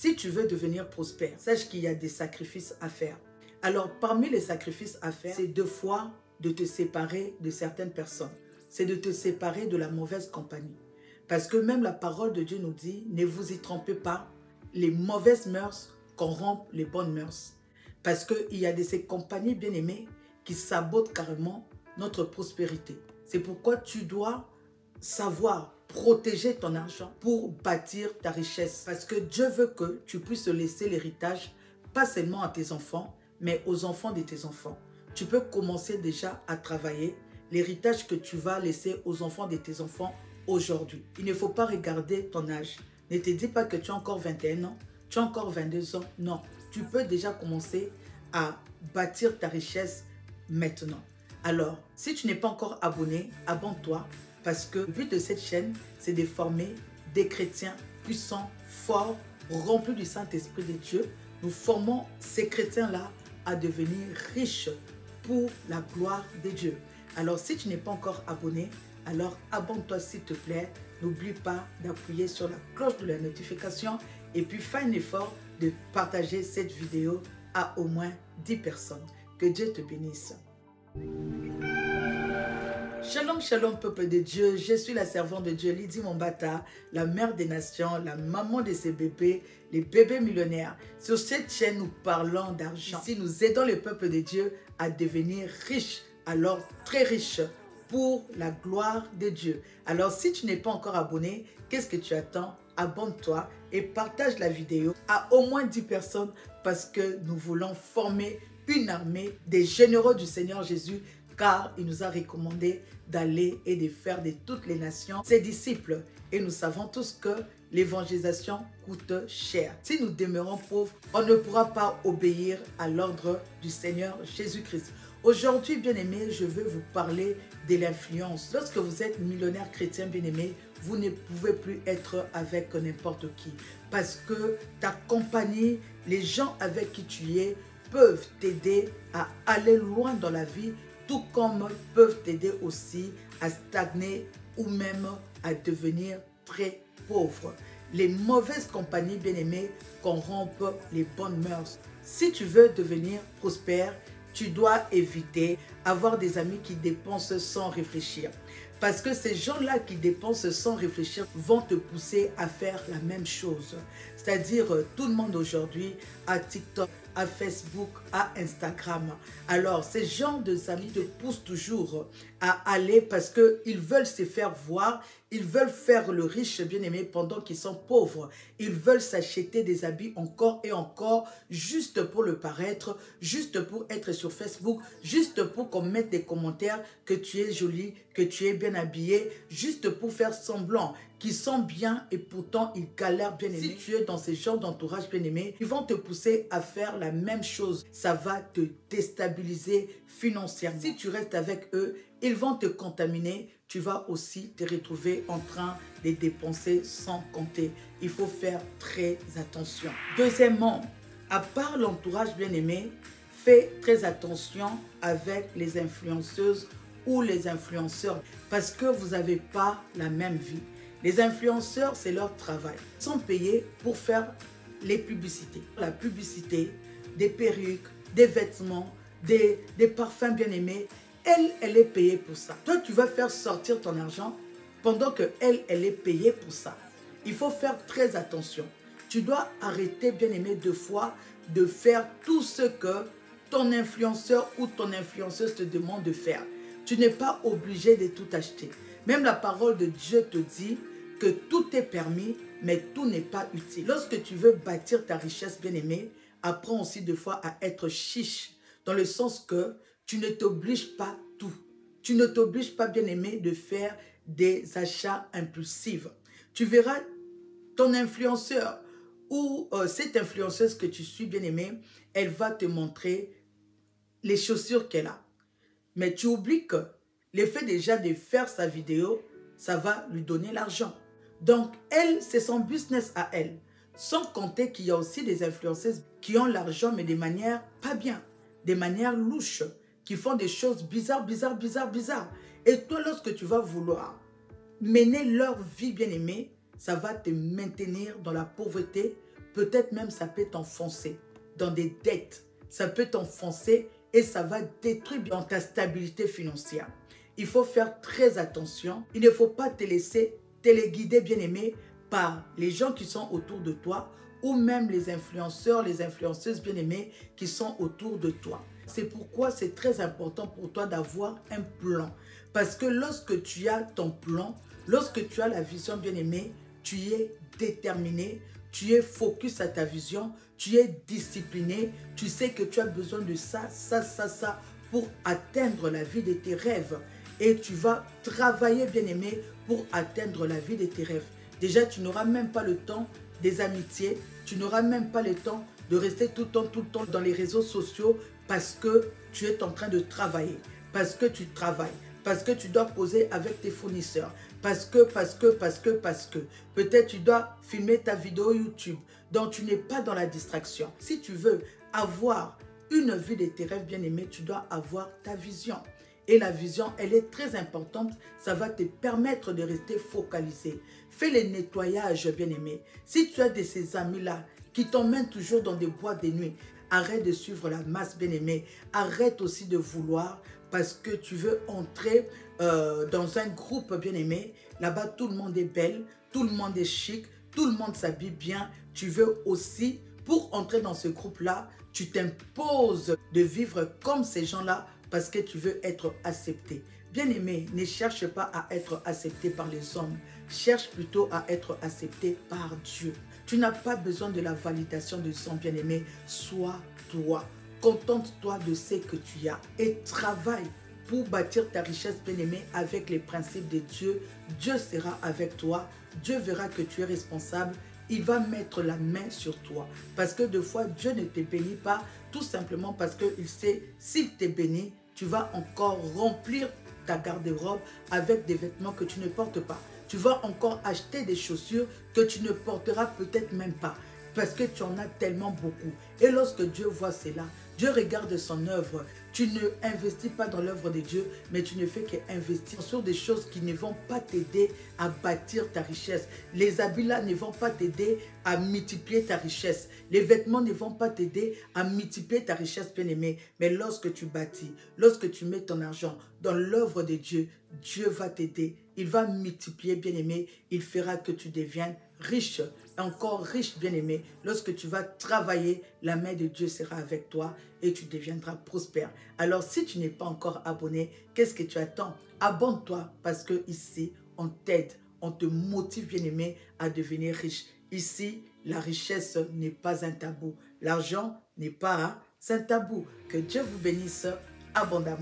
Si tu veux devenir prospère, sache qu'il y a des sacrifices à faire. Alors, parmi les sacrifices à faire, c'est 2 fois de te séparer de certaines personnes. C'est de te séparer de la mauvaise compagnie. Parce que même la parole de Dieu nous dit, ne vous y trompez pas, les mauvaises mœurs corrompent les bonnes mœurs. Parce qu'il y a de ces compagnies bien-aimées qui sabotent carrément notre prospérité. C'est pourquoi tu dois savoir protéger ton argent pour bâtir ta richesse. Parce que Dieu veut que tu puisses laisser l'héritage, pas seulement à tes enfants, mais aux enfants de tes enfants. Tu peux commencer déjà à travailler l'héritage que tu vas laisser aux enfants de tes enfants aujourd'hui. Il ne faut pas regarder ton âge. Ne te dis pas que tu as encore 21 ans, tu as encore 22 ans. Non, tu peux déjà commencer à bâtir ta richesse maintenant. Alors, si tu n'es pas encore abonné, abonne-toi parce que le but de cette chaîne, c'est de former des chrétiens puissants, forts, remplis du Saint-Esprit de Dieu. Nous formons ces chrétiens-là à devenir riches pour la gloire de Dieu. Alors, si tu n'es pas encore abonné, alors abonne-toi s'il te plaît. N'oublie pas d'appuyer sur la cloche de la notification et puis fais un effort de partager cette vidéo à au moins 10 personnes. Que Dieu te bénisse. Shalom, shalom, peuple de Dieu. Je suis la servante de Dieu, Lydie Mombata, la mère des nations, la maman de ces bébés, les bébés millionnaires. Sur cette chaîne, nous parlons d'argent. Ici, nous aidons le peuple de Dieu à devenir riche, alors très riche, pour la gloire de Dieu. Alors, si tu n'es pas encore abonné, qu'est-ce que tu attends? Abonne-toi et partage la vidéo à au moins 10 personnes parce que nous voulons former une armée des généraux du Seigneur Jésus, car il nous a recommandé d'aller et de faire de toutes les nations ses disciples. Et nous savons tous que l'évangélisation coûte cher. Si nous demeurons pauvres, on ne pourra pas obéir à l'ordre du Seigneur Jésus-Christ. Aujourd'hui, bien-aimés, je veux vous parler de l'influence. Lorsque vous êtes millionnaire chrétien bien-aimé, vous ne pouvez plus être avec n'importe qui. Parce que ta compagnie, les gens avec qui tu es, peuvent t'aider à aller loin dans la vie, tout comme peuvent t'aider aussi à stagner ou même à devenir très pauvre. Les mauvaises compagnies, bien-aimées, corrompent les bonnes mœurs. Si tu veux devenir prospère, tu dois éviter avoir des amis qui dépensent sans réfléchir. Parce que ces gens-là qui dépensent sans réfléchir vont te pousser à faire la même chose. C'est-à-dire, tout le monde aujourd'hui a TikTok, à Facebook, à Instagram. Alors, ces gens d'amis te poussent toujours à aller parce qu'ils veulent se faire voir, ils veulent faire le riche bien-aimé pendant qu'ils sont pauvres. Ils veulent s'acheter des habits encore et encore, juste pour le paraître, juste pour être sur Facebook, juste pour qu'on mette des commentaires que tu es jolie, que tu es bien habillée, juste pour faire semblant qu'ils sont bien et pourtant ils galèrent bien aimé. Si tu es dans ce genre d'entourage bien aimé, ils vont te pousser à faire la même chose. Ça va te déstabiliser financièrement. Si tu restes avec eux, ils vont te contaminer. Tu vas aussi te retrouver en train de dépenser sans compter. Il faut faire très attention. Deuxièmement, à part l'entourage bien aimé, fais très attention avec les influenceuses ou les influenceurs parce que vous n'avez pas la même vie. Les influenceurs, c'est leur travail. Ils sont payés pour faire les publicités. La publicité, des perruques, des vêtements, des parfums bien aimés. Elle est payée pour ça. Toi, tu vas faire sortir ton argent pendant que elle est payée pour ça. Il faut faire très attention. Tu dois arrêter, bien aimé, 2 fois de faire tout ce que ton influenceur ou ton influenceuse te demande de faire. Tu n'es pas obligé de tout acheter. Même la parole de Dieu te dit que tout est permis, mais tout n'est pas utile. Lorsque tu veux bâtir ta richesse, bien-aimée, apprends aussi 2 fois à être chiche, dans le sens que tu ne t'obliges pas tout. Tu ne t'obliges pas, bien-aimé, de faire des achats impulsifs. Tu verras ton influenceur ou cette influenceuse que tu suis, bien-aimé, elle va te montrer les chaussures qu'elle a. Mais tu oublies que l'effet déjà de faire sa vidéo, ça va lui donner l'argent. Donc, elle, c'est son business à elle. Sans compter qu'il y a aussi des influenceuses qui ont l'argent, mais de manière pas bien, de manière louche, qui font des choses bizarres. Et toi, lorsque tu vas vouloir mener leur vie bien-aimée, ça va te maintenir dans la pauvreté peut-être même ça peut t'enfoncer dans des dettes. Ça peut t'enfoncer et ça va détruire dans ta stabilité financière. Il faut faire très attention. Il ne faut pas te laisser téléguider, bien-aimé, par les gens qui sont autour de toi ou même les influenceurs, les influenceuses bien-aimées qui sont autour de toi. C'est pourquoi c'est très important pour toi d'avoir un plan. Parce que lorsque tu as ton plan, lorsque tu as la vision bien-aimée, tu es déterminé, tu es focus à ta vision, tu es discipliné, tu sais que tu as besoin de ça pour atteindre la vie de tes rêves. Et tu vas travailler, bien-aimé, pour atteindre la vie de tes rêves. Déjà, tu n'auras même pas le temps des amitiés, tu n'auras même pas le temps de rester tout le temps dans les réseaux sociaux parce que tu es en train de travailler, parce que tu travailles, parce que tu dois causer avec tes fournisseurs, parce que. Peut-être tu dois filmer ta vidéo YouTube, donc tu n'es pas dans la distraction. Si tu veux avoir une vie de tes rêves bien-aimés, tu dois avoir ta vision. Et la vision, elle est très importante. Ça va te permettre de rester focalisé. Fais les nettoyages, bien-aimé. Si tu as de ces amis-là qui t'emmènent toujours dans des boîtes de nuit, arrête de suivre la masse, bien-aimé. Arrête aussi de vouloir parce que tu veux entrer dans un groupe, bien-aimé. Là-bas, tout le monde est belle, tout le monde est chic, tout le monde s'habille bien. Tu veux aussi, pour entrer dans ce groupe-là, tu t'imposes de vivre comme ces gens-là parce que tu veux être accepté. Bien-aimé, ne cherche pas à être accepté par les hommes. Cherche plutôt à être accepté par Dieu. Tu n'as pas besoin de la validation de son bien-aimé. Sois toi. Contente-toi de ce que tu as et travaille pour bâtir ta richesse, bien-aimé, avec les principes de Dieu. Dieu sera avec toi. Dieu verra que tu es responsable. Il va mettre la main sur toi. Parce que des fois, Dieu ne te bénit pas tout simplement parce qu'il sait, s'il te bénit, tu vas encore remplir ta garde-robe avec des vêtements que tu ne portes pas. Tu vas encore acheter des chaussures que tu ne porteras peut-être même pas. Parce que tu en as tellement beaucoup. Et lorsque Dieu voit cela, Dieu regarde son œuvre. Tu ne investis pas dans l'œuvre de Dieu, mais tu ne fais qu'investir sur des choses qui ne vont pas t'aider à bâtir ta richesse. Les habits là ne vont pas t'aider à multiplier ta richesse. Les vêtements ne vont pas t'aider à multiplier ta richesse, bien-aimée. Mais lorsque tu bâtis, lorsque tu mets ton argent dans l'œuvre de Dieu, Dieu va t'aider. Il va multiplier, bien-aimé. Il fera que tu deviennes riche, encore riche, bien-aimé. Lorsque tu vas travailler, la main de Dieu sera avec toi et tu deviendras prospère. Alors, si tu n'es pas encore abonné, qu'est-ce que tu attends? Abonne-toi parce que ici, on t'aide, on te motive, bien-aimé, à devenir riche. Ici, la richesse n'est pas un tabou. L'argent n'est pas un tabou. Que Dieu vous bénisse abondamment.